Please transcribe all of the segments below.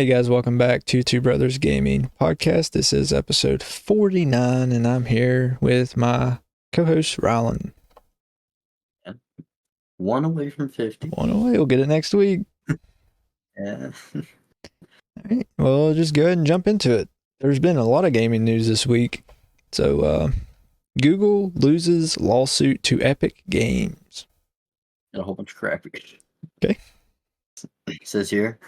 Hey guys, welcome back to Two Brothers Gaming Podcast. This is episode 49, and I'm here with my co-host Rylan. One away from 50. One away, we'll get it next week. Yeah. All right, well, just go ahead and jump into it. There's been a lot of gaming news this week. So, Google loses lawsuit to Epic Games. Got a whole bunch of crap. Okay. It says here,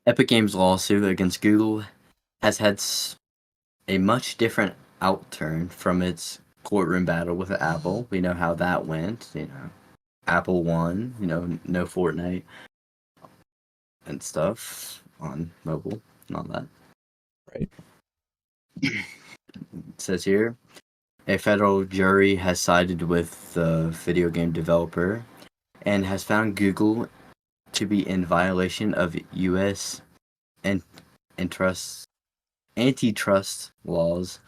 Epic Games' lawsuit against Google has had a much different outturn from its courtroom battle with Apple. We know how that went. Apple won. No Fortnite and stuff on mobile and all that. Right. It says here, a federal jury has sided with the video game developer and has found Google to be in violation of U.S. antitrust laws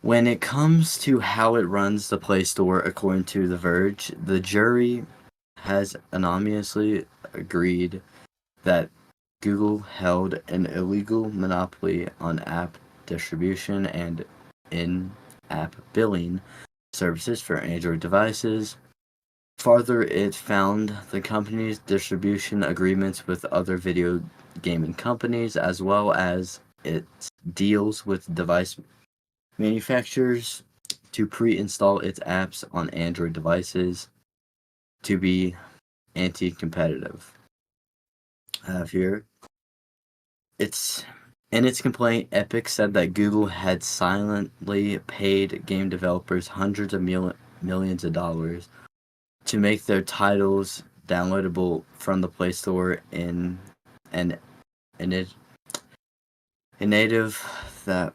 when it comes to how it runs the Play Store. According to The Verge, the jury has unanimously agreed that Google held an illegal monopoly on app distribution and in-app billing services for Android devices. Further, it found the company's distribution agreements with other video gaming companies, as well as its deals with device manufacturers to pre-install its apps on Android devices, to be anti-competitive. I have here, in its complaint, Epic said that Google had silently paid game developers hundreds of millions of dollars to make their titles downloadable from the Play Store in a native that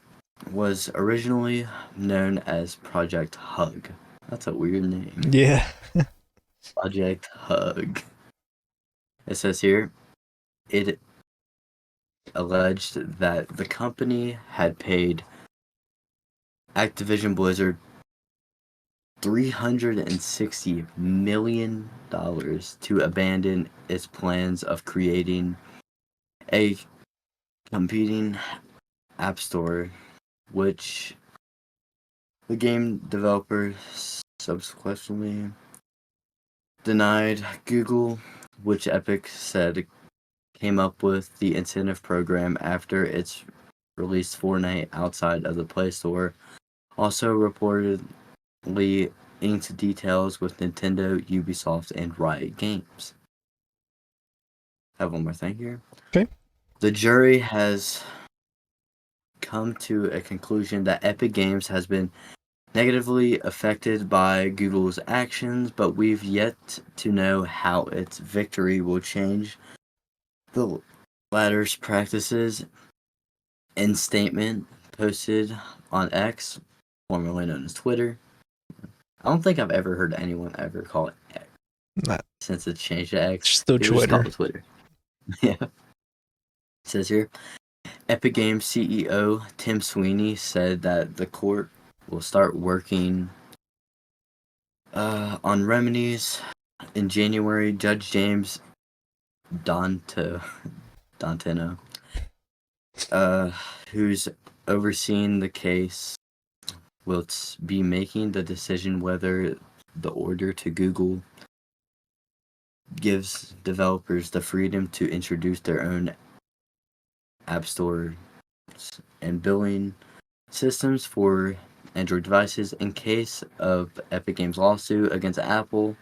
was originally known as Project Hug. That's a weird name. Yeah. Project Hug. It says here, it alleged that the company had paid Activision Blizzard $360 million to abandon its plans of creating a competing app store, which the game developer subsequently denied. Google, which Epic said came up with the incentive program after its released Fortnite outside of the Play Store, also reportedly inked details with Nintendo, Ubisoft, and Riot Games. I have one more thing here. Okay. The jury has come to a conclusion that Epic Games has been negatively affected by Google's actions, but we've yet to know how its victory will change the latter's practices. In statement posted on X, formerly known as Twitter. I don't think I've ever heard anyone ever call it X since it's changed to X. Still Twitter. Twitter. Yeah. It says here, Epic Games CEO Tim Sweeney said that the court will start working on remedies in January. Judge James Dantino, who's overseeing the case, will be making the decision whether the order to Google gives developers the freedom to introduce their own app store and billing systems for Android devices. In case of Epic Games' lawsuit against Apple,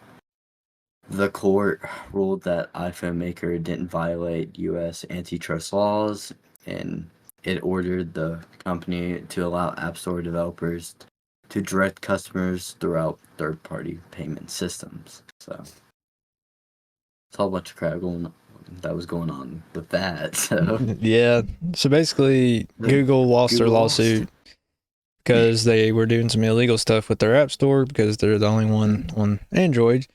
the court ruled that iPhone maker didn't violate U.S. antitrust laws, and it ordered the company to allow App Store developers to direct customers throughout third-party payment systems. So it's a whole bunch of crap that was going on with that. So yeah. So basically, Google lost their lawsuit because they were doing some illegal stuff with their App Store because they're the only one on Android.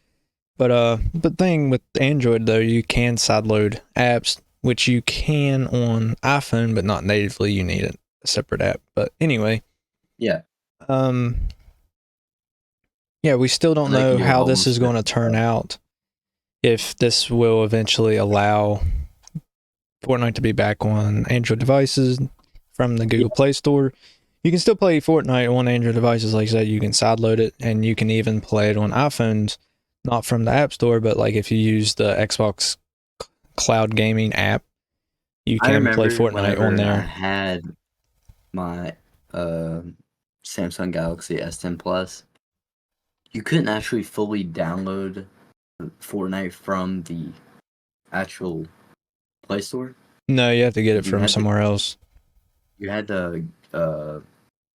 But the thing with Android, though, you can sideload apps, which you can on iPhone, but not natively. You need a separate app. But anyway. Yeah. Yeah, we still don't know how this is going to turn out. If this will eventually allow Fortnite to be back on Android devices from the Google Play Store. You can still play Fortnite on Android devices, like I said. You can sideload it, and you can even play it on iPhones, not from the App Store, but like if you use the Xbox Cloud Gaming app, you I can play remember Fortnite on whenever I there. had my Samsung Galaxy S10 Plus, you couldn't actually fully download Fortnite from the actual Play Store. No, you have to get it You from had to somewhere else. uh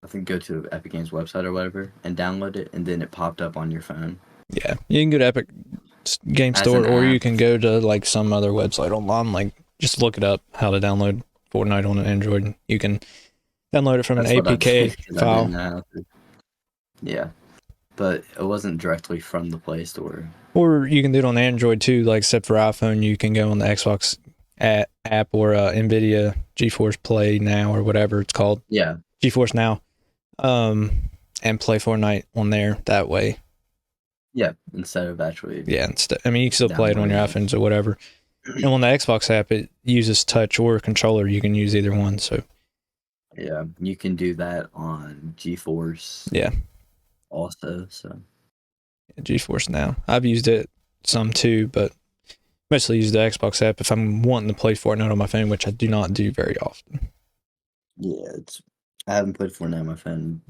I think go to Epic Games website or whatever and download it, and then it popped up on your phone Yeah, you can go to Epic Game as Store, an or you app. can go to like some other website online. Like just look it up how to download Fortnite on an Android. You can download it from an That's what I did APK because I didn't file, know how to. Yeah, but it wasn't directly from the Play Store. or you can do it on Android too. Like except for iPhone, you can go on the Xbox app or NVIDIA GeForce Play Now or whatever it's called, Yeah, GeForce Now, and play Fortnite on there that way. yeah. Instead of actually Yeah, I mean you can still play it on your downloading it. iPhones or whatever. And on the Xbox app, it uses touch or controller. You can use either one. So Yeah, you can do that on GeForce yeah, also. So GeForce Now. I've used it some too, but mostly use the Xbox app if I'm wanting to play Fortnite on my phone, which I do not do very often. yeah, I haven't played Fortnite on my phone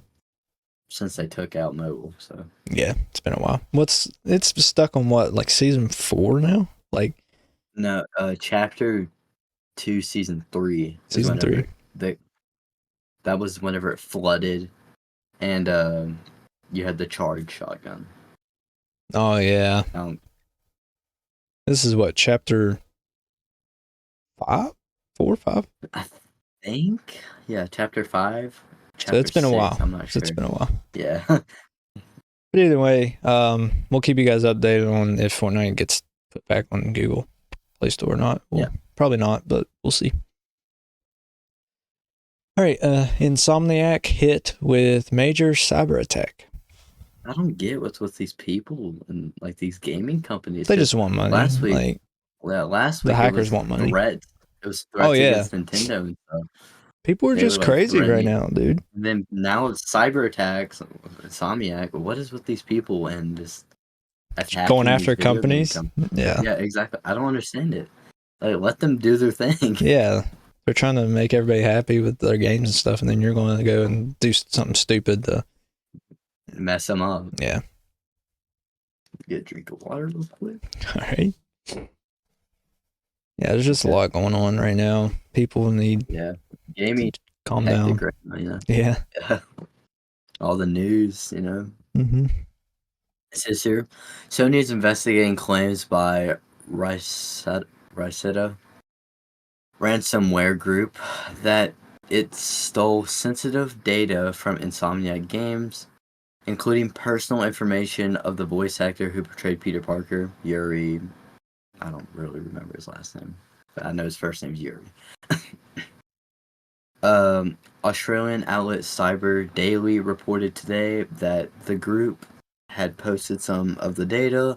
since they took out mobile. So Yeah, it's been a while. It's stuck on what, like season 4 now? Like no, Chapter 2, Season 3 is season 3. that was whenever it flooded, and you had the charge shotgun. Oh yeah, Um, this is what, chapter 5, 4, 5. I think yeah, Chapter 5, So Chapter it's been a 6. while. I'm not It's sure. been a while. Yeah, But either way, we'll keep you guys updated on if Fortnite gets put back on Google Play Store or not. Well, yeah. probably not, but we'll see. All right, Insomniac hit with major cyber attack. I don't get what's with these people and like these gaming companies. They 'Cause just want money. last week, Like last the week hackers want money. It was Oh threats yeah, against Nintendo and stuff. people are They were just like crazy right threatening. now, dude. And then now it's cyber attacks, Insomniac. What is with these people and just Going attacking these after video game companies. companies? Yeah, Yeah, exactly. I don't understand it. Like, let them do their thing. yeah. They're trying to make everybody happy with their games and stuff, and then you're going to go and do something stupid. Mess them up. Yeah. Get a drink of water real quick. All right. Yeah, there's just a Okay. lot going on right now. People need Yeah, gaming to calm hectic down. right now, you know. Yeah. All the news, you know. Mm-hmm. It says here, Sony is investigating claims by Ricetta ransomware group that it stole sensitive data from Insomniac games, including personal information of the voice actor who portrayed Peter Parker, Yuri. I don't really remember his last name, but I know his first name's Yuri. Australian outlet Cyber Daily reported today that the group had posted some of the data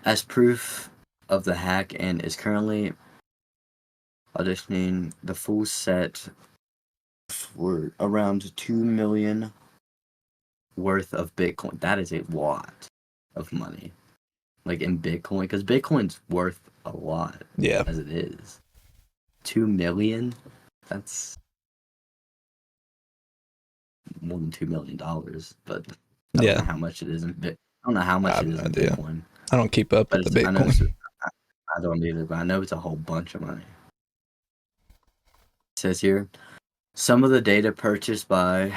as proof of the hack and is currently auditioning the full set for around 2 million worth of Bitcoin. That is a lot of money. Like in Bitcoin, because Bitcoin's worth a lot Yeah. as it is. 2 million? That's more than $2 million, but I don't know how much it is in Bitcoin. I don't know how much I have it is no in idea. Bitcoin. I don't keep up But with the I know Bitcoin. I don't either, but I know it's a whole bunch of money. It says here, some of the data purchased by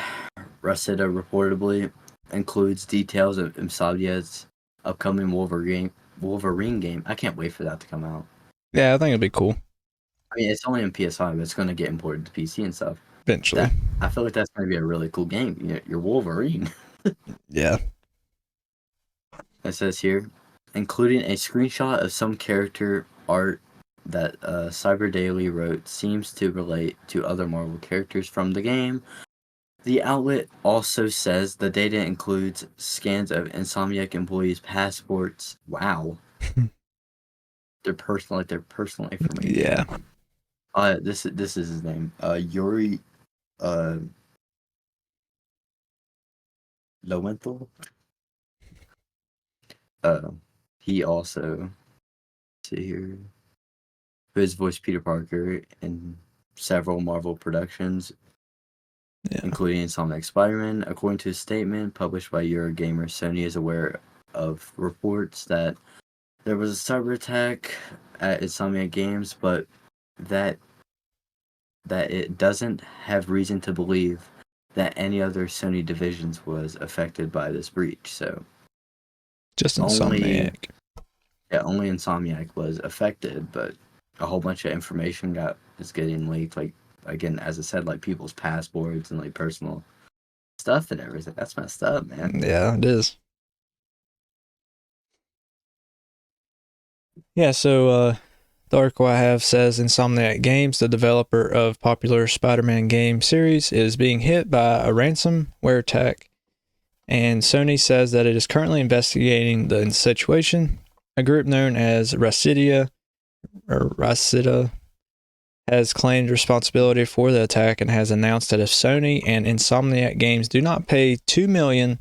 Rosetta reportedly includes details of Insomniac's upcoming Wolverine game. I can't wait for that to come out. Yeah, I think it'd be cool. I mean, it's only on PS5, but it's going to get imported to PC and stuff. Eventually. I feel like that's going to be a really cool game. You know, you're Wolverine. Yeah. It says here, including a screenshot of some character art that Cyber Daily wrote seems to relate to other Marvel characters from the game. The outlet also says the data includes scans of Insomniac employees' passports. Wow. Their personal information. Yeah. This is his name. Yuri uh Lowenthal. Uh, he also, see here, who has voiced Peter Parker in several Marvel productions, Yeah. including Insomniac Spider-Man. According to a statement published by Eurogamer, Sony is aware of reports that there was a cyber attack at Insomniac Games, but that it doesn't have reason to believe that any other Sony divisions was affected by this breach. So Just only Insomniac. only Insomniac was affected, but a whole bunch of information is getting leaked. Like, again, as I said, like people's passports and like personal stuff and everything. That's messed up, man. Yeah, it is. Yeah, so the article I have says Insomniac Games, the developer of popular Spider-Man game series, is being hit by a ransomware attack, and Sony says that it is currently investigating the situation. A group known as Racida has claimed responsibility for the attack and has announced that if Sony and Insomniac Games do not pay $2 million,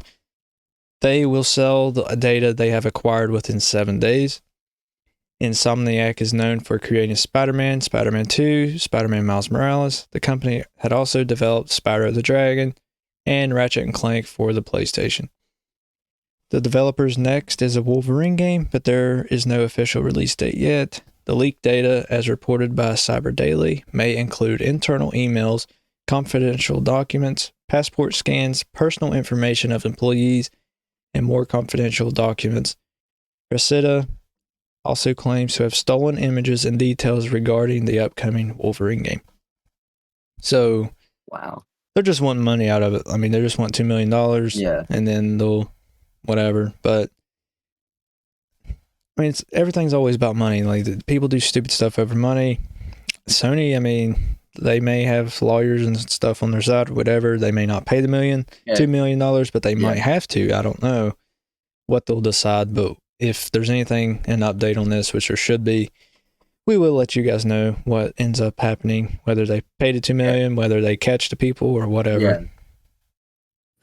they will sell the data they have acquired within 7 days. Insomniac is known for creating Spider-Man, Spider-Man 2, Spider-Man Miles Morales. The company had also developed Spyro the Dragon and Ratchet and Clank for the PlayStation. The developer's next is a Wolverine game, but there is no official release date yet. The leaked data, as reported by Cyber Daily, may include internal emails, confidential documents, passport scans, personal information of employees, and more confidential documents. Reseda also claims to have stolen images and details regarding the upcoming Wolverine game. So, wow, they're just wanting money out of it. I mean, they just want $2 million, and then they'll whatever. But I mean, everything's always about money. Like, people do stupid stuff over money. Sony, I mean, they may have lawyers and stuff on their side or whatever. They may not pay the $2 million, but they might have to. I don't know what they'll decide, but if there's anything, an update on this, which there should be, we will let you guys know what ends up happening, whether they pay the $2 million, whether they catch the people or whatever. Yeah.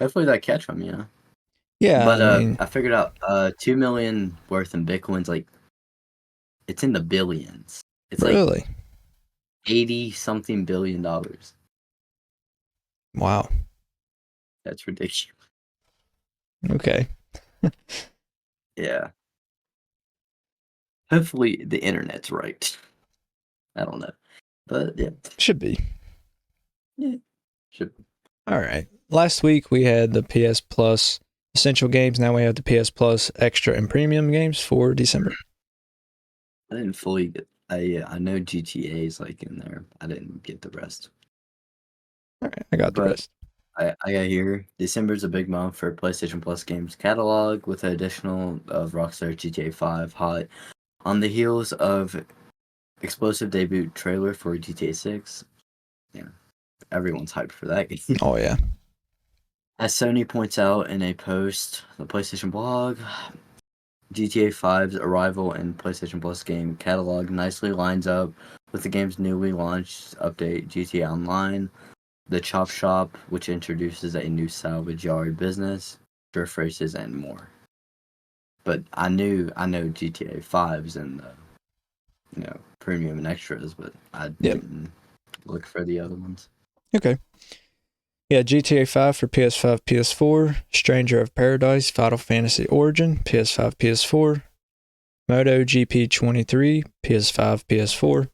Hopefully they catch them, yeah. Yeah, but I mean, I figured out $2 million worth in Bitcoin's like, it's in the billions. It's really? like 80 something billion dollars. Wow. That's ridiculous. Okay. Yeah. Hopefully the internet's right. I don't know. But yeah. Should be. Yeah. Should be. All right. Last week we had the PS Plus Essential games. Now we have the PS Plus Extra and Premium games for December. I didn't fully get. I know GTA is like in there. I didn't get the rest. All right, I got the rest. I got here. December's a big month for PlayStation Plus games catalog with the additional of Rockstar GTA 5 hot on the heels of explosive debut trailer for GTA 6. Yeah, everyone's hyped for that game. Oh yeah. As Sony points out in a post, the PlayStation blog, GTA 5's arrival and PlayStation Plus game catalog nicely lines up with the game's newly launched update, GTA Online, the Chop Shop, which introduces a new salvage yard business, drift races, and more. But I know GTA 5's in the premium and extras, but I didn't look for the other ones. Okay. Yeah, GTA 5 for PS5, PS4, Stranger of Paradise, Final Fantasy Origin, PS5, PS4, MotoGP 23, PS5, PS4,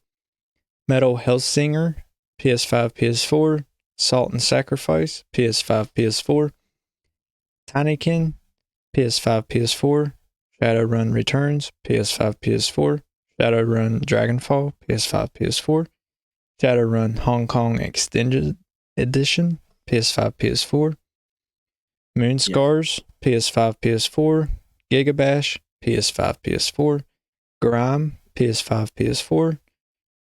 Metal Hellsinger, PS5, PS4, Salt and Sacrifice, PS5, PS4, Tinykin, PS5, PS4, Shadowrun Returns, PS5, PS4, Shadowrun Dragonfall, PS5, PS4, Shadowrun Hong Kong Extended Edition, PS5, PS4, Moonscars, PS5, PS4, Gigabash, PS5, PS4, Grime, PS5, PS4,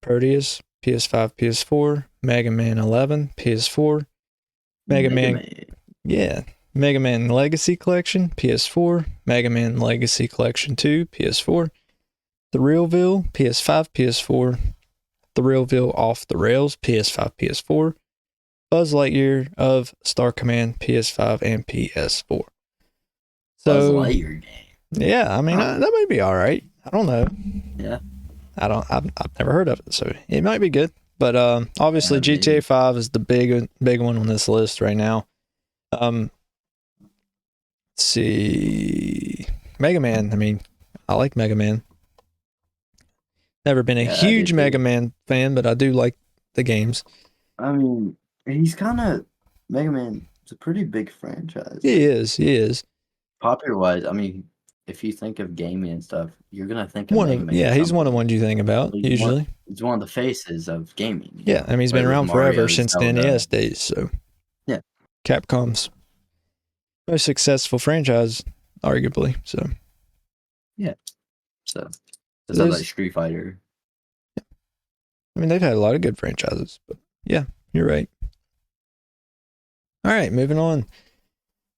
Proteus, PS5, PS4, Mega Man 11, PS4, Mega Man Legacy Collection, PS4, Mega Man Legacy Collection 2, PS4, The Realville, PS5, PS4, Thrillville Off the Rails, PS5, PS4. Buzz Lightyear of Star Command, PS5 and PS4. Buzz So, Lightyear game. yeah, I mean, that might be all right. I don't know. Yeah. I've never heard of it, so it might be good. But obviously, Yeah, GTA maybe. 5 is the big one on this list right now. Let's see, Mega Man. I mean, I like Mega Man. Never been a Yeah, I huge did Mega too. Man fan, but I do like the games. I mean, he's kind of Mega Man. It's a pretty big franchise. He Like is. He is popular wise, I mean, if you think of gaming and stuff, you're gonna think of one Mega of Man at he's some one of the point. ones you think about He's one. usually. He's one of the faces of gaming. Yeah, I mean he's been Like with around forever Mario, since the Zelda. NES days. So Yeah. Capcom's most successful franchise, arguably. So So it it's not is. like Street Fighter. I mean they've had a lot of good franchises, but yeah, you're right. All right, moving on.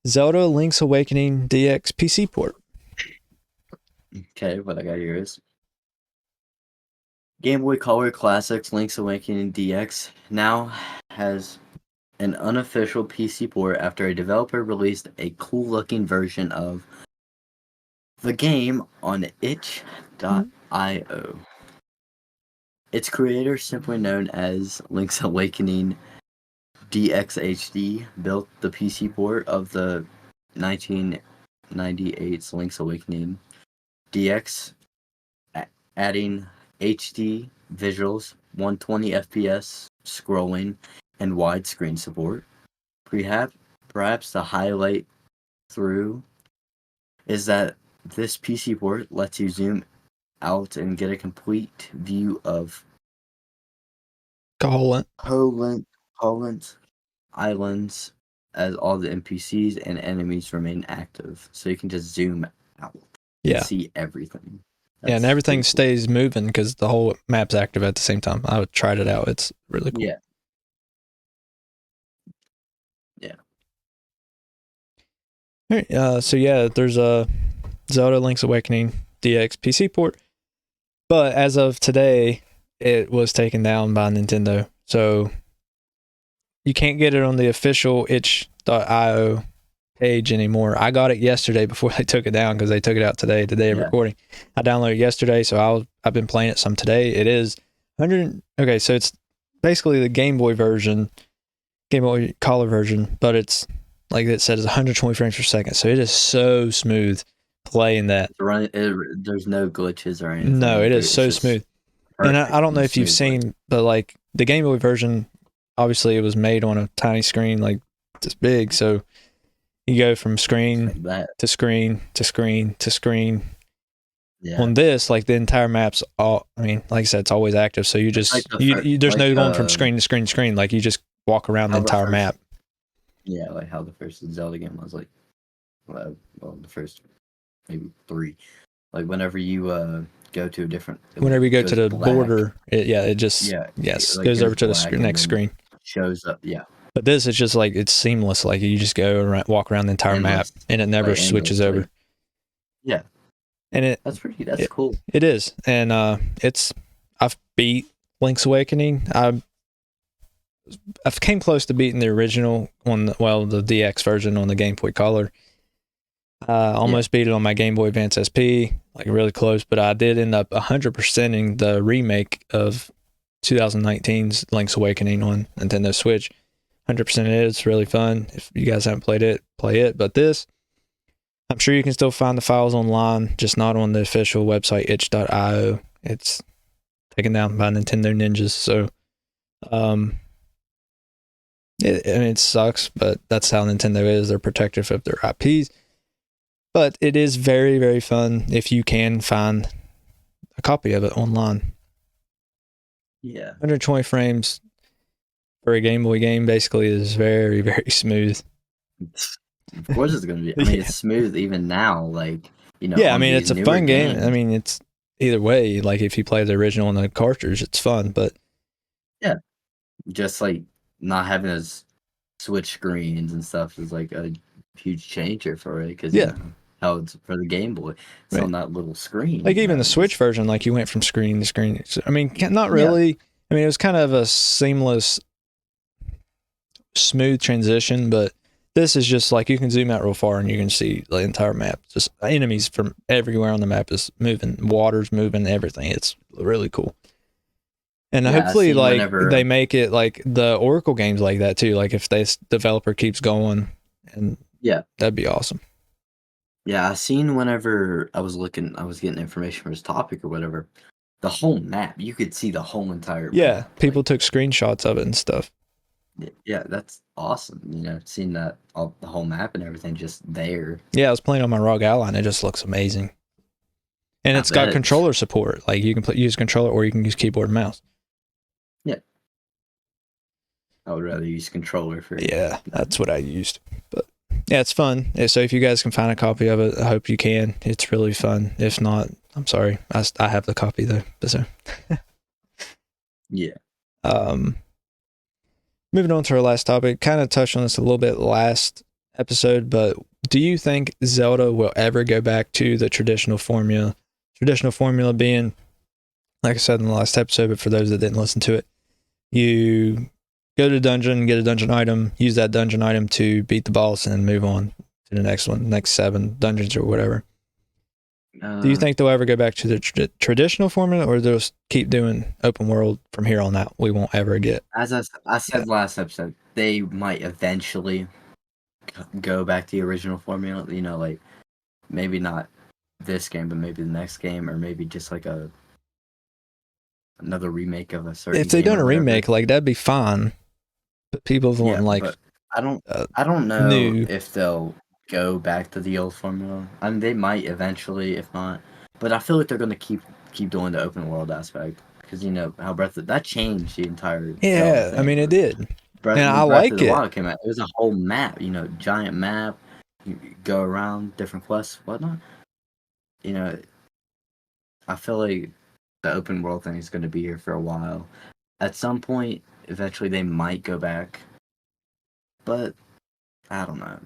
Zelda Link's Awakening DX PC port. Okay, what I got here is Game Boy Color Classics Link's Awakening DX now has an unofficial PC port after a developer released a cool-looking version of the game on itch.io. Its creator, simply known as Link's Awakening DXHD, built the PC port of the 1998's Link's Awakening DX, adding HD visuals, 120 FPS scrolling, and widescreen support. Perhaps the highlight through is that this PC port lets you zoom out and get a complete view of Poland islands as all the NPCs and enemies remain active. So you can just zoom out and see everything. Yeah, and everything stays moving because the whole map's active at the same time. I tried it out. It's really cool. Yeah. All right, so yeah, there's a Zelda Link's Awakening DX PC port, but as of today, it was taken down by Nintendo. So you can't get it on the official itch.io page anymore. I got it yesterday before they took it down because they took it out today, the day of recording. I downloaded it yesterday, so I've been playing it some today. It is 100. Okay, so it's basically the Game Boy version, Game Boy Color version, but it's like it said, it's 120 frames per second. So it is so smooth playing that. There's no glitches or anything. No, it is so smooth. And I don't know if you've seen, but like the Game Boy version, obviously it was made on a tiny screen like this big, so you go from screen to screen to screen to screen. Yeah. On this, like the entire map's all, I mean, like I said, it's always active, so you just like there's no going from screen to screen to screen. Like you just walk around the entire map. Yeah, like how the first Zelda game was like, well, the first maybe 3. Like whenever you go to a different, whenever you go to the border, it just goes over to the next screen. Shows up, But this is just like it's seamless. Like you just go around, walk around the entire map, and it never switches over. Yeah, and that's cool. It is, and I've beat Link's Awakening. I've came close to beating the original on the DX version on the Game Boy Color. Almost beat it on my Game Boy Advance SP, like really close, but I did end up 100%ing the remake of 2019's Link's Awakening on Nintendo Switch. 100% it is. It's really fun. If you guys haven't played it, play it. But this, I'm sure you can still find the files online, just not on the official website, itch.io. It's taken down by Nintendo ninjas. So, it sucks, but that's how Nintendo is. They're protective of their IPs. But it is very, very fun if you can find a copy of it online. Yeah. 120 frames for a Game Boy game basically is very, very smooth. Of course it's going to be. I mean, it's smooth even now. Like, Yeah, I mean, it's a fun game. I mean, it's either way. Like, if you play the original on the cartridge, it's fun. But yeah, just like not having those switch screens and stuff is like a huge changer for it. Because how it's for the Game Boy, it's on that little screen. Like even the Switch version, like you went from screen to screen. I mean, not really. I mean, it was kind of a seamless, smooth transition, but this is just like you can zoom out real far and you can see the entire map. Just enemies from everywhere on the map is moving, water's moving, everything. It's really cool. And Yeah, I hopefully, seen like whenever. they make it like the Oracle games like that too. Like if this developer keeps going, and Yeah, that'd be awesome. yeah, I seen whenever I was getting information for this topic or whatever. The whole map, you could see the whole entire Yeah, map. people took screenshots of it and stuff. Yeah, that's awesome. Seeing that the whole map and everything just there. Yeah, I was playing on my ROG Ally and it just looks amazing. And I it's got bet. controller support. Like you can use controller or you can use keyboard and mouse. Yeah, I would rather use controller for. Yeah, that's what I used. But yeah, it's fun. So if you guys can find a copy of it, I hope you can. It's really fun. If not, I'm sorry. I have the copy though. So Yeah. Moving on to our last topic, kind of touched on this a little bit last episode, but do you think Zelda will ever go back to the traditional formula? Traditional formula being, like I said in the last episode, but for those that didn't listen to it, you go to a dungeon, get a dungeon item, use that dungeon item to beat the boss, and then move on to the next one, next 7 dungeons or whatever. Do you think they'll ever go back to the traditional formula, or they'll keep doing open world from here on out? We won't ever get. As I said last episode, they might eventually go back to the original formula. Like maybe not this game, but maybe the next game, or maybe just like another remake of a certain. If they game done or a whatever. remake, like that'd be fine. But people want like. But I don't know new. if they'll go back to the old formula. I mean, they might eventually, if not. But I feel like they're going to keep doing the open world aspect because how that changed the entire. Yeah, thing. I mean it did, Breath, and I Breath like of the it. Wild came out. It was a whole map, giant map. You go around different quests, whatnot. I feel like the open world thing is going to be here for a while. At some point, eventually, they might go back, but I don't know.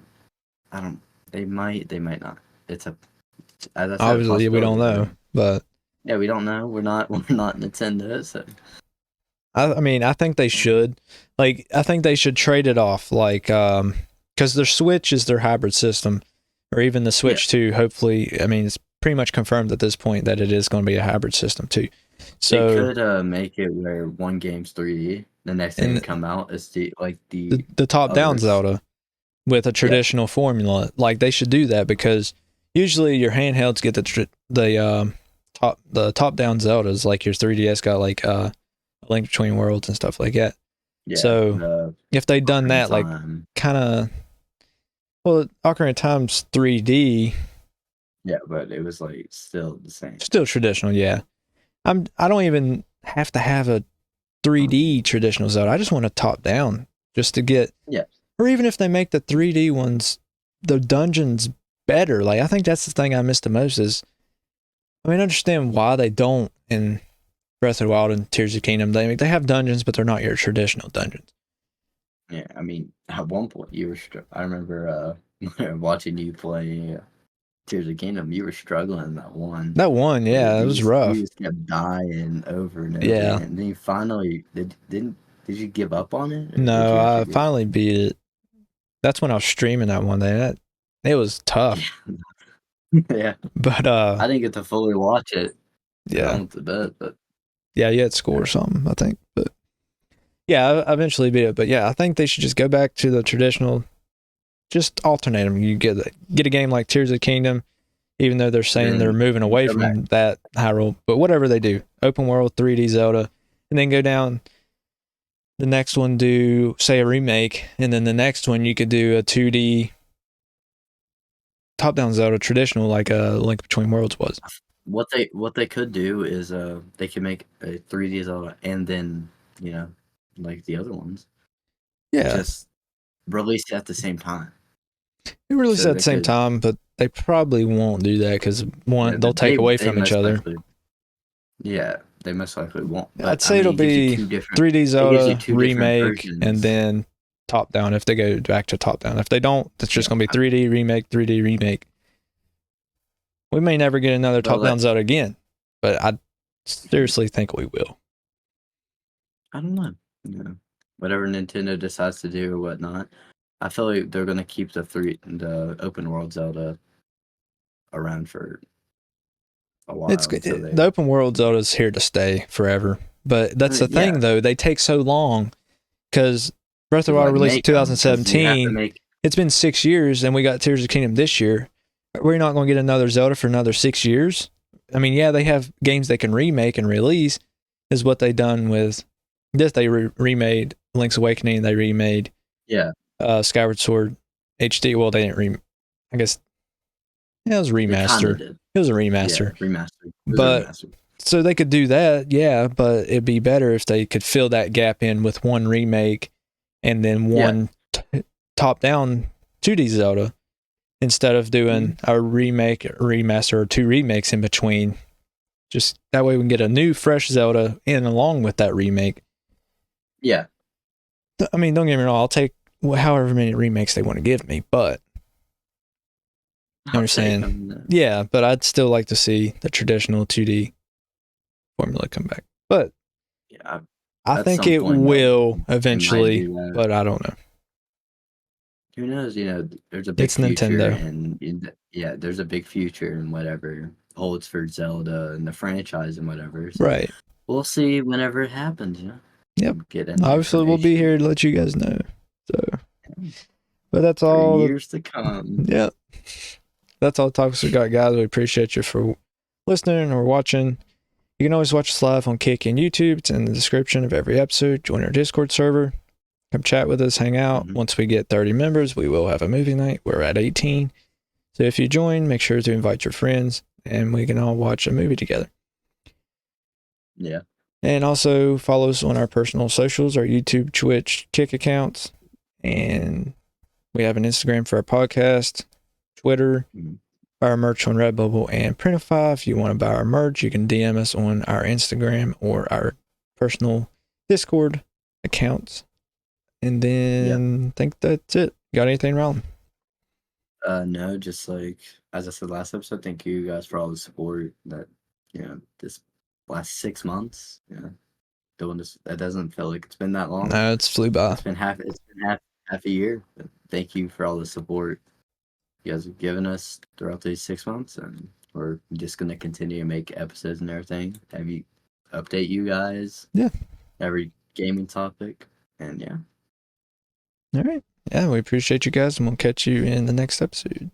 They might. They might not. It's as I said, Obviously we don't know, but yeah, we don't know. We're not Nintendo, so. I mean I think they should. Like I think they should trade it off, like because their Switch is their hybrid system, or even the Switch 2. Hopefully, I mean it's pretty much confirmed at this point that it is going to be a hybrid system too. So they could make it where one game's 3D, the next thing come out is the top down Zelda with a traditional formula. Like they should do that because usually your handhelds get the top down Zeldas, like your 3DS got like A Link Between Worlds and stuff like that. Yeah, so if they'd done that, like kind of, well, Ocarina of Time's 3D. Yeah, but it was like still the same. Still traditional, yeah. I don't even have to have a 3D traditional Zelda. I just want a top down just to get. Yeah. Or even if they make the 3D ones, the dungeons better. Like I think that's the thing I miss the most is, I mean, I understand why they don't in Breath of the Wild and Tears of the Kingdom. They have dungeons, but they're not your traditional dungeons. Yeah, I mean, at one point you were. I remember watching you play Tears of the Kingdom. You were struggling that one. That one, yeah, it was rough. You just kept dying over and over. Yeah. Again. And then you finally did you give up on it? No, I finally beat it. That's when I was streaming that one day. It was tough. Yeah. But I didn't get to fully watch it. Yeah. I went to bed, but yeah, you had score or something, I think. But yeah, I eventually beat it. But yeah, I think they should just go back to the traditional, just alternate them. You get a game like Tears of the Kingdom, even though they're saying they're moving away from that Hyrule. But whatever they do, open world 3D Zelda, and then go down. The next one do, say, a remake, and then the next one you could do a 2D top-down Zelda traditional, like a Link Between Worlds was. What they could do is they could make a 3D Zelda and then like the other ones. Yeah. Just release it at the same time. They release it at the same time, but they probably won't do that because they'll take away from each other. Yeah, they most likely won't. But, I'd say it'll be 3D Zelda remake and then top down if they go back to top down. If they don't, it's just going to be 3D remake. We may never get another top down Zelda again, but I seriously think we will. I don't know. Whatever Nintendo decides to do or whatnot, I feel like they're gonna keep the open world Zelda around for a It's while good. until The they. open world Zelda's here to stay forever. But that's the Yeah, thing, though. They take so long because Breath of the to Wild like released in make them because you have to 2017. make. It's been 6 years, and we got Tears of the Kingdom this year. We're not going to get another Zelda for another 6 years. I mean, yeah, they have games they can remake and release, is what they done with this. They remade Link's Awakening. They remade Yeah, Skyward Sword HD. Well, they didn't I guess it was a they kind of remaster. did. It was a Yeah, remaster. remastered. It was a But remaster. so they could do that, yeah, but it'd be better if they could fill that gap in with one remake and then Yeah. one top-down 2D Zelda instead of doing a remake, a remaster, or two remakes in between. Just that way we can get a new, fresh Zelda in along with that remake. Yeah. I mean, don't get me wrong, I'll take however many remakes they want to give me, but you understand? Yeah, but I'd still like to see the traditional 2D formula come back. But Yeah, I at think some it point will they might eventually, do that. but I don't know. Who knows? There's a big It's future, Nintendo. and yeah, there's a big future in whatever holds for Zelda and the franchise and whatever. So Right. we'll see whenever it happens. Yep. Get any Obviously, we'll be information. here to let you guys know. So, but that's For all. years to come. Yeah. That's all the topics we got, guys. We appreciate you for listening or watching. You can always watch us live on Kick and YouTube. It's in the description of every episode. Join our Discord server. Come chat with us, hang out. Once we get 30 members, we will have a movie night. We're at 18. So if you join, make sure to invite your friends and we can all watch a movie together. Yeah. And also follow us on our personal socials, our YouTube, Twitch, Kick accounts. And we have an Instagram for our podcast, Twitter, buy our merch on Redbubble and Printify. If you want to buy our merch, you can DM us on our Instagram or our personal Discord accounts. And then I think that's it. Got anything wrong? No, just like as I said last episode, thank you guys for all the support that this last 6 months. Doing this, that doesn't feel like it's been that long. No, it's flew by. It's been half a year. But thank you for all the support you guys have given us throughout these 6 months, and we're just gonna continue to make episodes and everything. Update you guys. Yeah. Every gaming topic, and yeah. All right. Yeah, we appreciate you guys, and we'll catch you in the next episode.